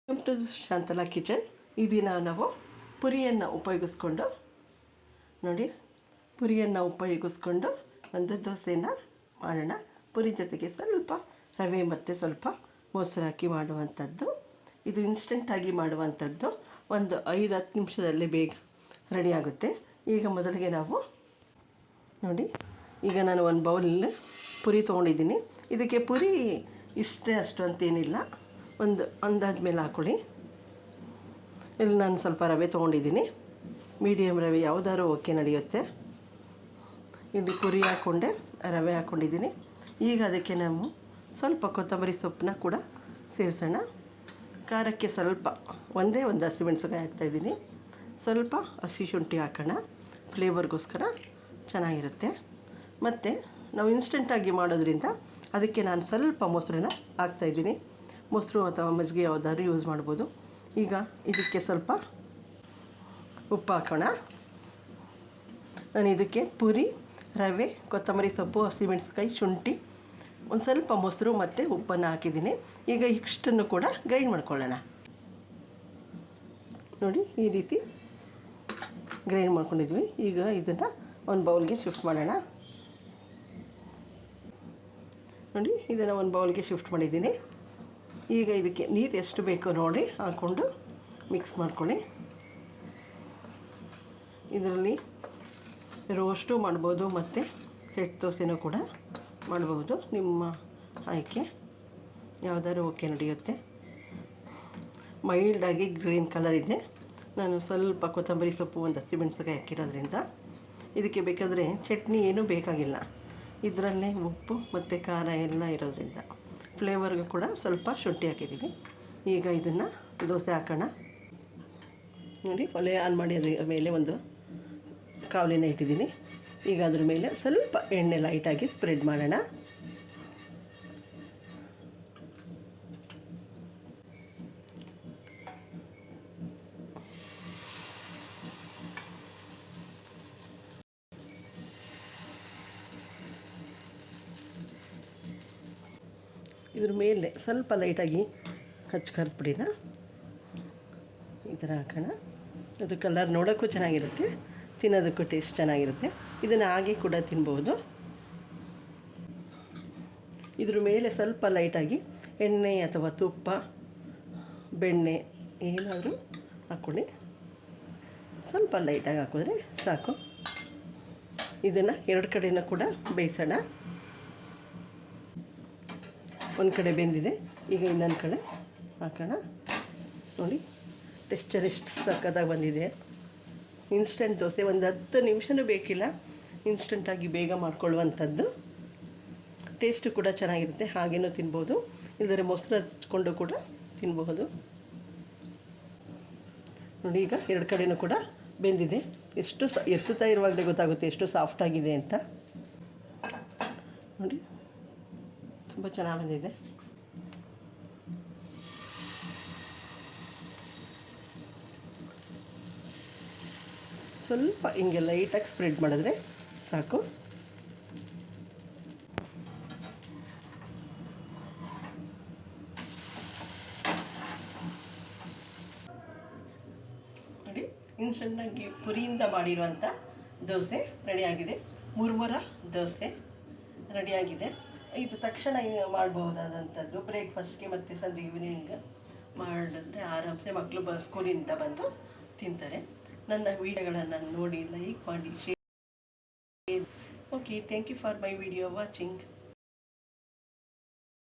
Welcome to Shantala kitchen. ಈ ದಿನ ನಾವು ಪುರಿಯನ್ನು ಉಪಯೋಗಿಸ್ಕೊಂಡು ಒಂದು ದೋಸೆನ ಮಾಡೋಣ. ಪುರಿ ಜೊತೆಗೆ ಸ್ವಲ್ಪ ರವೆ ಮತ್ತು ಸ್ವಲ್ಪ ಮೊಸರು ಹಾಕಿ ಮಾಡುವಂಥದ್ದು. ಇದು ಇನ್ಸ್ಟೆಂಟಾಗಿ ಮಾಡುವಂಥದ್ದು. ಒಂದು 5-10 ನಿಮಿಷದಲ್ಲಿ ಬೇಗ ರೆಡಿ ಆಗುತ್ತೆ. ಈಗ ಮೊದಲಿಗೆ ಈಗ ನಾನು ಒಂದು ಬೌಲಲ್ಲಿ ಪುರಿ ತೊಗೊಂಡಿದ್ದೀನಿ. ಇದಕ್ಕೆ ಪುರಿ ಇಷ್ಟೇ ಅಷ್ಟು ಅಂತೇನಿಲ್ಲ, ಒಂದು ಅಂದಾಜು ಮೇಲೆ ಹಾಕ್ಕೊಳ್ಳಿ. ಇಲ್ಲಿ ನಾನು ಸ್ವಲ್ಪ ರವೆ ತೊಗೊಂಡಿದ್ದೀನಿ, ಮೀಡಿಯಮ್ ರವೆ ಯಾವುದಾದ್ರೂ ಓಕೆ ನಡೆಯುತ್ತೆ. ಇಲ್ಲಿ ಪುರಿ ಹಾಕ್ಕೊಂಡೆ, ರವೆ ಹಾಕ್ಕೊಂಡಿದ್ದೀನಿ. ಈಗ ಅದಕ್ಕೆ ನಾವು ಸ್ವಲ್ಪ ಕೊತ್ತಂಬರಿ ಸೊಪ್ಪನ್ನ ಕೂಡ ಸೇರಿಸೋಣ. ಖಾರಕ್ಕೆ ಸ್ವಲ್ಪ ಒಂದು ಹಸಿಮೆಣಸಿನಕಾಯಿ ಹಾಕ್ತಾಯಿದ್ದೀನಿ. ಸ್ವಲ್ಪ ಹಸಿ ಶುಂಠಿ ಹಾಕೋಣ, ಫ್ಲೇವರ್ಗೋಸ್ಕರ ಚೆನ್ನಾಗಿರುತ್ತೆ. ಮತ್ತು ನಾವು ಇನ್ಸ್ಟೆಂಟಾಗಿ ಮಾಡೋದ್ರಿಂದ ಅದಕ್ಕೆ ನಾನು ಸ್ವಲ್ಪ ಮೊಸರನ್ನ ಹಾಕ್ತಾಯಿದ್ದೀನಿ. ಮೊಸರು ಅಥವಾ ಮಜ್ಜಿಗೆ ಯಾವುದಾದ್ರೂ ಯೂಸ್ ಮಾಡ್ಬೋದು. ಈಗ ಇದಕ್ಕೆ ಸ್ವಲ್ಪ ಉಪ್ಪು ಹಾಕೋಣ. ನಾನು ಇದಕ್ಕೆ ಪುರಿ, ರವೆ, ಕೊತ್ತಂಬರಿ ಸೊಪ್ಪು, ಹಸಿಮೆಣಸಿನಕಾಯಿ, ಶುಂಠಿ, ಒಂದು ಸ್ವಲ್ಪ ಮೊಸರು ಮತ್ತು ಉಪ್ಪನ್ನು ಹಾಕಿದ್ದೀನಿ. ಈಗ ಇಷ್ಟನ್ನು ಕೂಡ ಗ್ರೈಂಡ್ ಮಾಡ್ಕೊಳ್ಳೋಣ. ನೋಡಿ, ಈ ರೀತಿ ಗ್ರೈಂಡ್ ಮಾಡ್ಕೊಂಡಿದ್ವಿ. ಈಗ ಇದನ್ನು ಒಂದು ಬೌಲ್ಗೆ ಶಿಫ್ಟ್ ಮಾಡೋಣ. ನೋಡಿ, ಇದನ್ನು ಒಂದು ಬೌಲ್ಗೆ ಶಿಫ್ಟ್ ಮಾಡಿದ್ದೀನಿ. ಈಗ ಇದಕ್ಕೆ ನೀರು ಎಷ್ಟು ಬೇಕೋ ನೋಡಿ ಹಾಕ್ಕೊಂಡು ಮಿಕ್ಸ್ ಮಾಡ್ಕೊಳ್ಳಿ. ಇದರಲ್ಲಿ ರೋಸ್ಟು ಮಾಡ್ಬೋದು ಮತ್ತು ಸೆಟ್ ದೋಸೆನೂ ಕೂಡ ಮಾಡ್ಬೋದು. ನಿಮ್ಮ ಆಯ್ಕೆ ಯಾವುದಾದ್ರು ಓಕೆ ನಡೆಯುತ್ತೆ. ಮೈಲ್ಡಾಗಿ ಗ್ರೀನ್ ಕಲರ್ ಇದೆ. ನಾನು ಸ್ವಲ್ಪ ಕೊತ್ತಂಬರಿ ಸೊಪ್ಪು, ಒಂದು ಹಸಿಮೆಣಸಿನಕಾಯಿ ಹಾಕಿರೋದ್ರಿಂದ ಇದಕ್ಕೆ ಬೇಕಾದರೆ ಚಟ್ನಿ ಏನೂ ಬೇಕಾಗಿಲ್ಲ. ಇದರಲ್ಲೇ ಉಪ್ಪು ಮತ್ತು ಖಾರ ಎಲ್ಲ ಇರೋದ್ರಿಂದ ಫ್ಲೇವರ್ಗೂ ಕೂಡ ಸ್ವಲ್ಪ ಶುಂಠಿ ಹಾಕಿದ್ದೀವಿ. ಈಗ ಇದನ್ನು ದೋಸೆ ಹಾಕೋಣ. ನೋಡಿ, ಒಲೆ ಆನ್ ಮಾಡಿ ಅದರ ಮೇಲೆ ಒಂದು ಕಾವಲಿನ ಇಟ್ಟಿದ್ದೀನಿ. ಈಗ ಅದ್ರ ಮೇಲೆ ಸ್ವಲ್ಪ ಎಣ್ಣೆ ಲೈಟಾಗಿ ಸ್ಪ್ರೆಡ್ ಮಾಡೋಣ. ಇದ್ರ ಮೇಲೆ ಸ್ವಲ್ಪ ಲೈಟಾಗಿ ಕರ್ದ್ಬಿಡಿನ ಈ ಥರ ಹಾಕೋಣ. ಅದು ಕಲರ್ ನೋಡೋಕ್ಕೂ ಚೆನ್ನಾಗಿರುತ್ತೆ, ತಿನ್ನೋದಕ್ಕೂ ಟೇಸ್ಟ್ ಚೆನ್ನಾಗಿರುತ್ತೆ. ಇದನ್ನು ಹಾಗೆ ಕೂಡ ತಿನ್ಬೋದು. ಇದ್ರ ಮೇಲೆ ಸ್ವಲ್ಪ ಲೈಟಾಗಿ ಎಣ್ಣೆ ಅಥವಾ ತುಪ್ಪ, ಬೆಣ್ಣೆ ಏನಾದರೂ ಹಾಕ್ಕೊಳ್ಳಿ. ಸ್ವಲ್ಪ ಲೈಟಾಗಿ ಹಾಕಿದ್ರೆ ಸಾಕು. ಇದನ್ನು ಎರಡು ಕಡೆಯೂ ಕೂಡ ಬೇಯಿಸೋಣ. ಒಂದು ಕಡೆ ಬೆಂದಿದೆ, ಈಗ ಇನ್ನೊಂದು ಕಡೆ ಹಾಕೋಣ. ನೋಡಿ, ಟೆಕ್ಸ್ಚರ್ ಎಷ್ಟು ಸಕ್ಕತ್ತಾಗಿ ಬಂದಿದೆ. ಇನ್ಸ್ಟೆಂಟ್ ದೋಸೆ, ಒಂದು 10 ನಿಮಿಷವೂ ಬೇಕಿಲ್ಲ. ಇನ್ಸ್ಟೆಂಟಾಗಿ ಬೇಗ ಮಾಡ್ಕೊಳ್ಳುವಂಥದ್ದು. ಟೇಸ್ಟು ಕೂಡ ಚೆನ್ನಾಗಿರುತ್ತೆ. ಹಾಗೇನೂ ತಿನ್ಬೋದು, ಇಲ್ಲದ್ರೆ ಮೊಸರು ಹಚ್ಕೊಂಡು ಕೂಡ ತಿನ್ಬಹುದು. ನೋಡಿ, ಈಗ ಎರಡು ಕಡೆಯೂ ಕೂಡ ಬೆಂದಿದೆ. ಎಷ್ಟು ಎತ್ತುತ್ತಾ ಇರುವಾಗಲೇ ಗೊತ್ತಾಗುತ್ತೆ ಎಷ್ಟು ಸಾಫ್ಟಾಗಿದೆ ಅಂತ. ನೋಡಿ, ತುಂಬ ಚೆನ್ನಾಗಿ ಬಂದಿದೆ. ಸ್ವಲ್ಪ ಹಿಂಗೆ ಲೈಟಾಗಿ ಸ್ಪ್ರೆಡ್ ಮಾಡಿದ್ರೆ ಸಾಕು. ನೋಡಿ, ಇನ್ಸ್ಟೆಂಟಾಗಿ ಪುರಿಯಿಂದ ಮಾಡಿರುವಂಥ ದೋಸೆ ರೆಡಿಯಾಗಿದೆ. ಮುರ್ಮುರ ದೋಸೆ ರೆಡಿಯಾಗಿದೆ. ಇದು ತಕ್ಷಣ ಮಾಡಬಹುದಾದಂಥದ್ದು. ಬ್ರೇಕ್ಫಾಸ್ಟ್ಗೆ ಮತ್ತು ಸಂಜೆ ಈವ್ನಿಂಗ್ ಮಾಡಿದ್ರೆ ಆರಾಮ್ಸೆ ಮಕ್ಕಳು ಸ್ಕೂಲಿಂದ ಬಂದು ತಿಂತಾರೆ. ನನ್ನ ವೀಡಿಯೋಗಳನ್ನು ನೋಡಿ ಲೈಕ್ ಮಾಡಿ, share. Okay, thank you for my video watching.